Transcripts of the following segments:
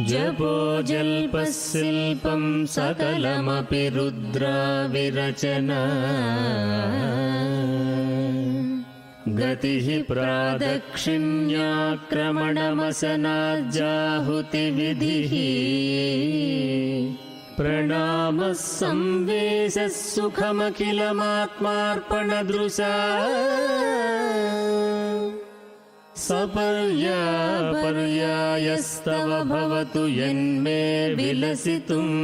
जपो जल्पशिल्पं सकलमपि रुद्रा विरचना गतिः प्रादक्षिण्याक्रमणमसनाज्जाहुतिविधिः प्रणामः संवेशः सुखमखिलमात्मार्पणदृशा सपर्यायस्तव भवतु यन्मे विलसितुम्।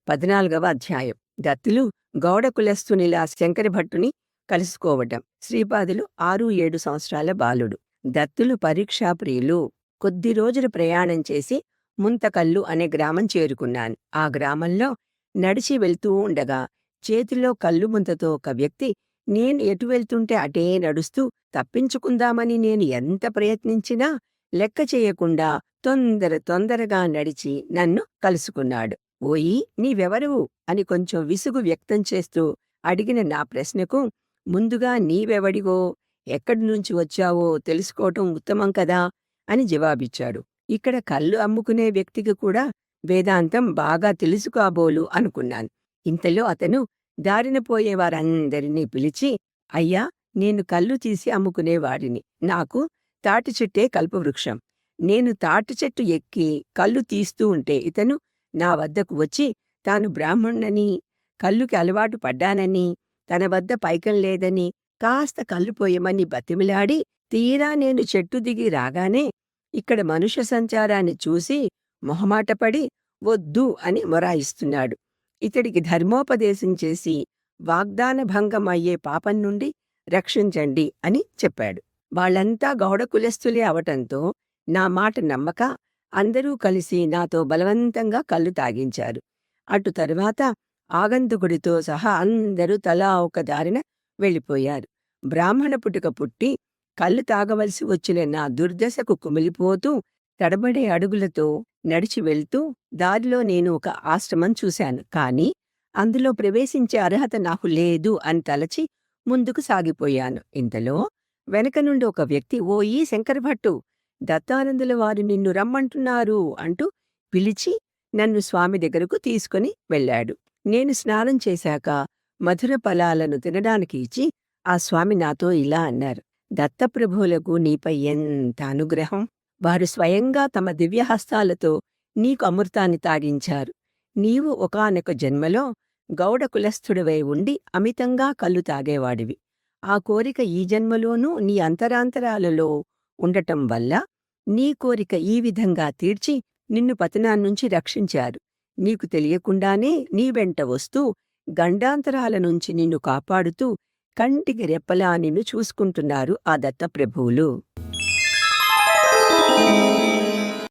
14వ అధ్యాయం. దత్తులు గౌడ కులస్థునిలా శంకర భట్టుని కలుసుకోవటం. శ్రీపాదులు 6-7 సంవత్సరాల బాలుడు. దత్తులు పరీక్షాప్రియులు. కొద్ది రోజులు ప్రయాణం చేసి ముంతకల్లు అనే గ్రామం చేరుకున్నాను. ఆ గ్రామంలో నడిచి వెళ్తూ ఉండగా చేతిలో కల్లు ముంతతో ఒక వ్యక్తి నేను ఎటు వెళ్తుంటే అటే నడుస్తూ తప్పించుకుందామని నేను ఎంత ప్రయత్నించినా లెక్క చేయకుండా తొందరగా నడిచి నన్ను కలుసుకున్నాడు. ఓయి నీవెవరువు అని కొంచెం విసుగు వ్యక్తం చేస్తూ అడిగిన నా ప్రశ్నకు ముందుగా నీవెవడిగో ఎక్కడి నుంచి వచ్చావో తెలుసుకోవటం ఉత్తమం కదా అని జవాబిచ్చాడు. ఇక్కడ కళ్ళు అమ్ముకునే వ్యక్తికి కూడా వేదాంతం బాగా తెలుసు కాబోలు అనుకున్నాను. ఇంతలో అతను దారిన పోయేవారందరినీ పిలిచి, అయ్యా నేను కళ్ళు తీసి అమ్ముకునేవాడిని. నాకు తాటి చెట్టే కల్పవృక్షం. నేను తాటి చెట్టు ఎక్కి కళ్ళు తీస్తూ ఉంటే ఇతను నా వద్దకు వచ్చి తాను బ్రాహ్మణునని, కళ్ళుకి అలవాటు పడ్డానని, తన వద్ద పైకం లేదని కాస్త కళ్ళు పోయమని బతిమిలాడి తీరా నేను చెట్టు దిగి రాగానే ఇక్కడ మనుష్య సంచారాన్ని చూసి మొహమాటపడి వద్దు అని మొరాయిస్తున్నాడు. ఇతడికి ధర్మోపదేశం చేసి వాగ్దాన భంగం అయ్యే పాపం నుండి రక్షించండి అని చెప్పాడు. వాళ్లంతా గౌడ కులస్థులే అవటంతో నా మాట నమ్మక అందరూ కలిసి నాతో బలవంతంగా కళ్ళు తాగించారు. అటు తరువాత ఆగంతుకుడితో సహా అందరూ తలా ఒక దారిన వెళ్ళిపోయారు. బ్రాహ్మణ పుట్టుక పుట్టి కళ్ళు తాగవలసి వచ్చిన నా దుర్దశకు కుమిలిపోతూ తడబడే అడుగులతో నడిచి వెళ్తూ దారిలో నేను ఒక ఆశ్రమం చూశాను. కాని అందులో ప్రవేశించే అర్హత నాకు లేదు అని తలచి ముందుకు సాగిపోయాను. ఇంతలో వెనక నుండి ఒక వ్యక్తి, ఓయి శంకరభట్టు, దత్తానందుల వారు నిన్ను రమ్మంటున్నారు అంటూ పిలిచి నన్ను స్వామి దగ్గరకు తీసుకుని వెళ్ళాడు. నేను స్నానం చేశాక మధుర ఫలాలను తినడానికి ఇచ్చి ఆ స్వామి నాతో ఇలా అన్నారు, దత్తప్రభువులకు నీపై ఎంత అనుగ్రహం! వారు స్వయంగా తమ దివ్యహస్తాలతో నీకు అమృతాన్ని తాగించారు. నీవు ఒకానొక జన్మలో గౌడ కులస్థుడివై ఉండి అమితంగా కళ్ళు తాగేవాడివి. ఆ కోరిక ఈ జన్మలోనూ నీ అంతరాంతరాలలో ఉండటం వల్ల నీ కోరిక ఈ విధంగా తీర్చి నిన్ను పతనాన్నుంచి రక్షించారు. నీకు తెలియకుండానే నీ వెంట వస్తూ గండాంతరాల నుంచి నిన్ను కాపాడుతూ కంటికి రెప్పలా నిన్ను చూసుకుంటున్నారు ఆ దత్తప్రభువులు.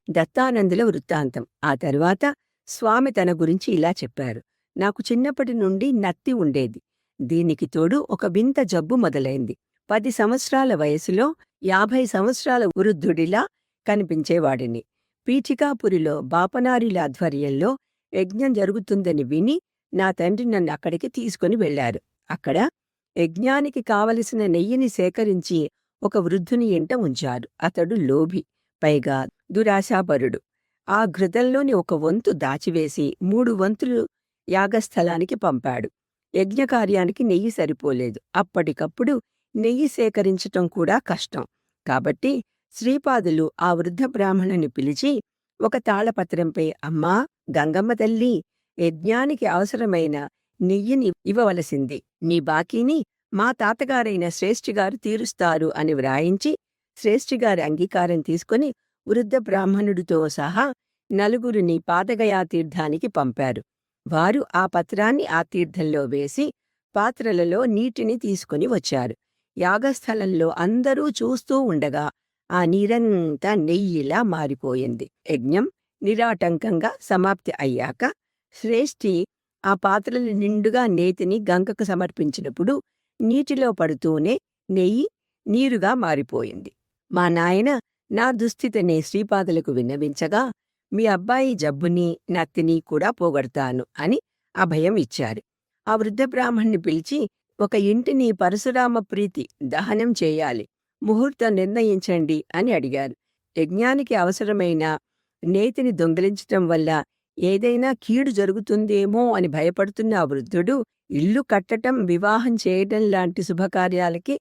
దత్తానందుల వృత్తాంతం. ఆ తరువాత స్వామి తన గురించి ఇలా చెప్పారు. నాకు చిన్నప్పటి నుండి నత్తి ఉండేది. దీనికి తోడు ఒక వింత జబ్బు మొదలైంది. 10 సంవత్సరాల వయసులో 50 సంవత్సరాల వృద్ధుడిలా కనిపించేవాడిని. పీఠికాపురిలో బాపనారిల ఆధ్వర్యంలో యజ్ఞం జరుగుతుందని విని నా తండ్రి నన్ను అక్కడికి తీసుకుని వెళ్లారు. అక్కడ యజ్ఞానికి కావలసిన నెయ్యిని సేకరించి ఒక వృద్ధుని ఇంట ఉంచారు. అతడు లోభి, పైగా దురాశాపరుడు. ఆ ఘృతంలోని ఒక వంతు దాచివేసి 3 వంతులు యాగస్థలానికి పంపాడు. యజ్ఞకార్యానికి నెయ్యి సరిపోలేదు. అప్పటికప్పుడు నెయ్యి సేకరించటం కూడా కష్టం. కాబట్టి శ్రీపాదులు ఆ వృద్ధ బ్రాహ్మణుని పిలిచి ఒక తాళపత్రంపై, అమ్మా గంగమ్మ తల్లి, యజ్ఞానికి అవసరమైన నెయ్యిని ఇవ్వవలసింది. నీ బాకీని మా తాతగారైన శ్రేష్ఠిగారు తీరుస్తారు అని వ్రాయించి శ్రేష్ఠిగారి అంగీకారం తీసుకుని వృద్ధ బ్రాహ్మణుడితో సహా 4 పాదగయా తీర్థానికి పంపారు. వారు ఆ పత్రాన్ని ఆ తీర్థంలో వేసి పాత్రలలో నీటిని తీసుకుని వచ్చారు. యాగస్థలంలో అందరూ చూస్తూ ఉండగా ఆ నీరంతా నెయ్యిలా మారిపోయింది. యజ్ఞం నిరాటంకంగా సమాప్తి అయ్యాక శ్రేష్ఠి ఆ పాత్రల నిండుగా నేతిని గంగకు సమర్పించినప్పుడు నీటిలో పడుతూనే నెయ్యి నీరుగా మారిపోయింది. మా నాయన నా దుస్థితిని శ్రీపాదులకు విన్నవించగా, మీ అబ్బాయి జబ్బుని నత్తిని కూడా పోగొడతాను అని అభయం ఇచ్చారు. ఆ వృద్ధ బ్రాహ్మణ్ణి పిలిచి ఒక ఇంటిని పరశురామ ప్రీతి దహనం చేయాలి. ముహూర్తం నిర్ణయించండి అని అడిగారు. యజ్ఞానికి అవసరమైన నేతిని దొంగిలించటం వల్ల ఏదైనా కీడు జరుగుతుందేమో అని భయపడుతున్న ఆ వృద్ధుడు, ఇల్లు కట్టటం, వివాహం చేయటం లాంటి శుభకార్యాలకి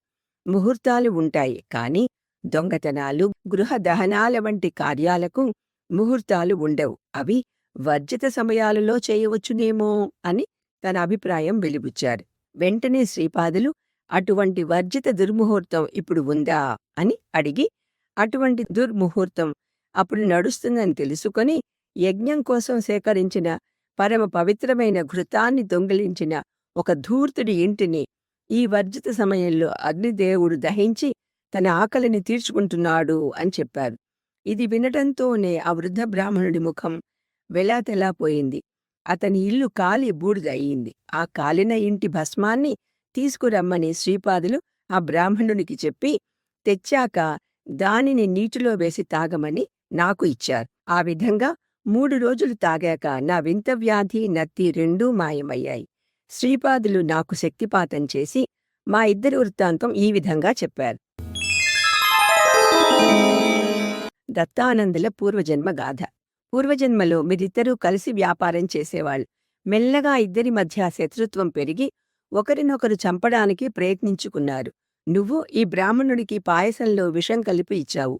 ముహూర్తాలు ఉంటాయి, కానీ దొంగతనాలు, గృహ దహనాల వంటి కార్యాలకు ముహూర్తాలు ఉండవు. అవి వర్జిత సమయాలలో చేయవచ్చునేమో అని తన అభిప్రాయం వెలిబుచ్చారు. వెంటనే శ్రీపాదులు, అటువంటి వర్జిత దుర్ముహూర్తం ఇప్పుడు ఉందా అని అడిగి, అటువంటి దుర్ముహూర్తం అప్పుడు నడుస్తుందని తెలుసుకొని యజ్ఞం కోసం సేకరించిన పరమ పవిత్రమైన ఘృతాన్ని దొంగిలించిన ఒక ధూర్తుడి ఇంటిని ఈ వర్జిత సమయంలో అగ్నిదేవుడు దహించి తన ఆకలిని తీర్చుకుంటున్నాడు అని చెప్పారు. ఇది వినటంతోనే ఆ వృద్ధ బ్రాహ్మణుడి ముఖం వెలాతెలా పోయింది. అతని ఇల్లు కాలి బూడిదయ్యింది. ఆ కాలిన ఇంటి భస్మాన్ని తీసుకురమ్మని శ్రీపాదులు ఆ బ్రాహ్మణునికి చెప్పి, తెచ్చాక దానిని నీటిలో వేసి తాగమని నాకు ఇచ్చారు. ఆ విధంగా 3 రోజులు తాగాక నా వింత వ్యాధి, నత్తి రెండూ మాయమయ్యాయి. శ్రీపాదులు నాకు శక్తిపాతం చేసి మా ఇద్దరి వృత్తాంతం ఈ విధంగా చెప్పారు. దత్తానందుల పూర్వజన్మ గాథ. పూర్వజన్మలో మీరిద్దరూ కలిసి వ్యాపారం చేసేవాళ్ళు. మెల్లగా ఇద్దరి మధ్య శత్రుత్వం పెరిగి ఒకరినొకరు చంపడానికి ప్రయత్నించుకున్నారు. నువ్వు ఈ బ్రాహ్మణుడికి పాయసంలో విషం కలిపి ఇచ్చావు.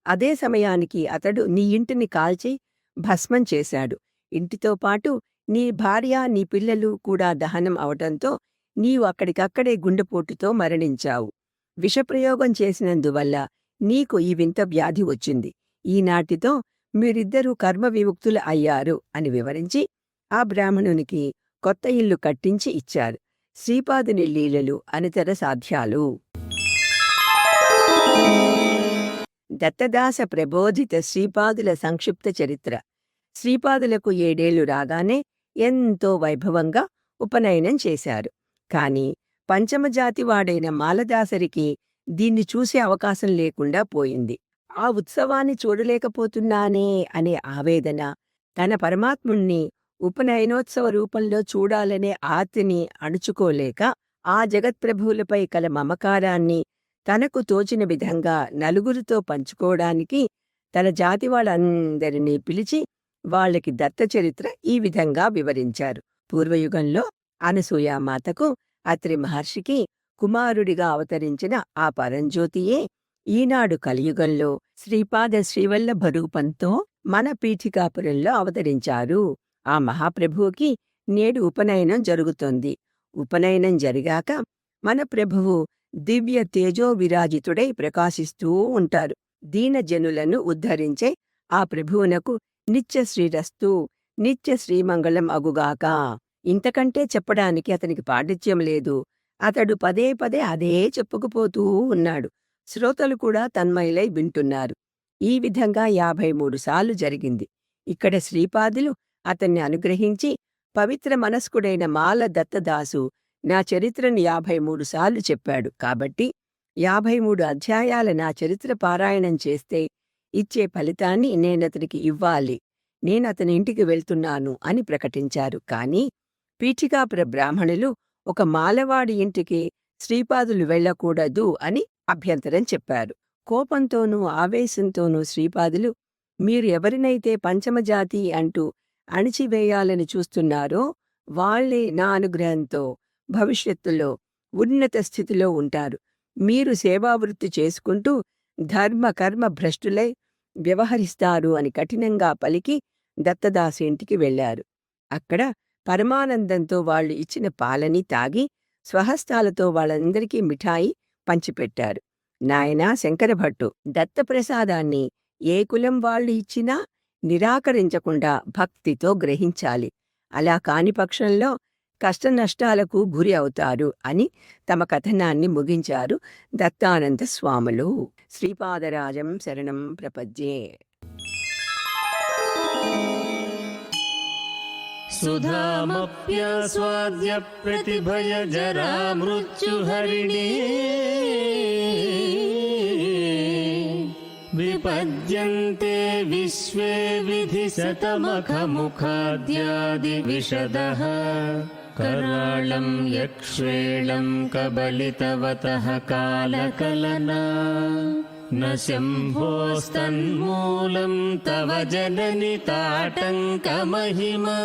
అదే సమయానికి అతడు నీ ఇంటిని కాల్చి భస్మం చేశాడు. ఇంటితో పాటు నీ భార్య, నీ పిల్లలు కూడా దహనం అవటంతో నీవు అక్కడికక్కడే గుండెపోటుతో మరణించావు. విషప్రయోగం చేసినందువల్ల నీకు ఈ వింత వ్యాధి వచ్చింది. ఈనాటితో మీరిద్దరూ కర్మ విముక్తులు అయ్యారు అని వివరించి ఆ బ్రాహ్మణునికి కొత్త ఇల్లు కట్టించి ఇచ్చారు. శ్రీపాదుని లీలలు అనితర సాధ్యాలు. దత్తదాస ప్రబోధిత శ్రీపాదుల సంక్షిప్త చరిత్ర. శ్రీపాదులకు 7 ఏళ్లు రాగానే ఎంతో వైభవంగా ఉపనయనం చేశారు. కాని పంచమజాతివాడైన మాలదాసరికి దీన్ని చూసే అవకాశం లేకుండా పోయింది. ఆ ఉత్సవాన్ని చూడలేకపోతున్నానే అనే ఆవేదన, తన పరమాత్ముణ్ణి ఉపనయనోత్సవ రూపంలో చూడాలనే ఆర్తిని అణుచుకోలేక ఆ జగత్ప్రభువులపై కల మమకారాన్ని తనకు తోచిన విధంగా నలుగురితో పంచుకోవడానికి తన జాతి వాళ్ళందరినీ పిలిచి వాళ్ళకి దత్తచరిత్ర ఈ విధంగా వివరించారు. పూర్వయుగంలో అనసూయామాతకు అత్రి మహర్షికి కుమారుడిగా అవతరించిన ఆ పరంజ్యోతియే ఈనాడు కలియుగంలో శ్రీపాద శ్రీవల్లభ రూపంతో మన పీఠికాపురంలో అవతరించారు. ఆ మహాప్రభువుకి నేడు ఉపనయనం జరుగుతోంది. ఉపనయనం జరిగాక మన ప్రభువు దివ్య తేజో విరాజితుడై ప్రకాశిస్తూ ఉంటారు. దీనజనులను ఉద్ధరించే ఆ ప్రభువునకు నిత్య శ్రీరస్తు, నిత్య శ్రీమంగళం అగుగాక. ఇంతకంటే చెప్పడానికి అతనికి పాండిత్యం లేదు. అతడు పదే పదే అదే చెప్పుకుపోతూ ఉన్నాడు. శ్రోతలు కూడా తన్మయులై వింటున్నారు. ఈ విధంగా 53 సార్లు జరిగింది. ఇక్కడ శ్రీపాదులు అతన్ని అనుగ్రహించి, పవిత్ర మనస్కుడైన మాల దత్తదాసు నా చరిత్రను 53 సార్లు చెప్పాడు కాబట్టి 53 అధ్యాయాల నా చరిత్ర పారాయణం చేస్తే ఇచ్చే ఫలితాన్ని నేనతనికి ఇవ్వాలి. నేనతని ఇంటికి వెళ్తున్నాను అని ప్రకటించారు. కాని పీఠికాపుర బ్రాహ్మణులు ఒక మాలవాడి ఇంటికి శ్రీపాదులు వెళ్ళకూడదు అని అభ్యంతరం చెప్పారు. కోపంతోనూ ఆవేశంతోనూ శ్రీపాదులు, మీరు ఎవరినైతే పంచమజాతి అంటూ అణిచివేయాలని చూస్తున్నారో వాళ్లే నా అనుగ్రహంతో భవిష్యత్తులో ఉన్నత స్థితిలో ఉంటారు. మీరు సేవావృత్తి చేసుకుంటూ ధర్మ కర్మ భ్రష్టులై వ్యవహరిస్తారు అని కఠినంగా పలికి దత్తదాసు ఇంటికి వెళ్లారు. అక్కడ పరమానందంతో వాళ్లు ఇచ్చిన పాలని తాగి స్వహస్తాలతో వాళ్ళందరికీ మిఠాయి పంచిపెట్టారు. నాయనా శంకరభట్టు, దత్తప్రసాదాన్ని ఏ కులం వాళ్ళు ఇచ్చినా నిరాకరించకుండా భక్తితో గ్రహించాలి. అలా కాని పక్షంలో కష్టనష్టాలకు గురి అవుతారు అని తమ కథనాన్ని ముగించారు దత్తానంద స్వాములు. శ్రీపాదరాజం శరణం ప్రపద్యే. సుధామప్యాస్వాద్య ప్రతిభయ జరా మృత్యుహరిణే విపద్యంతే విశ్వే విధి శతమఖముఖాద్యాది విశదః कराळं यक्ष्वेळं कबलितवतः कालकलना न शम्भोस्तन्मूलं तव जननि ताटङ्कमहिमा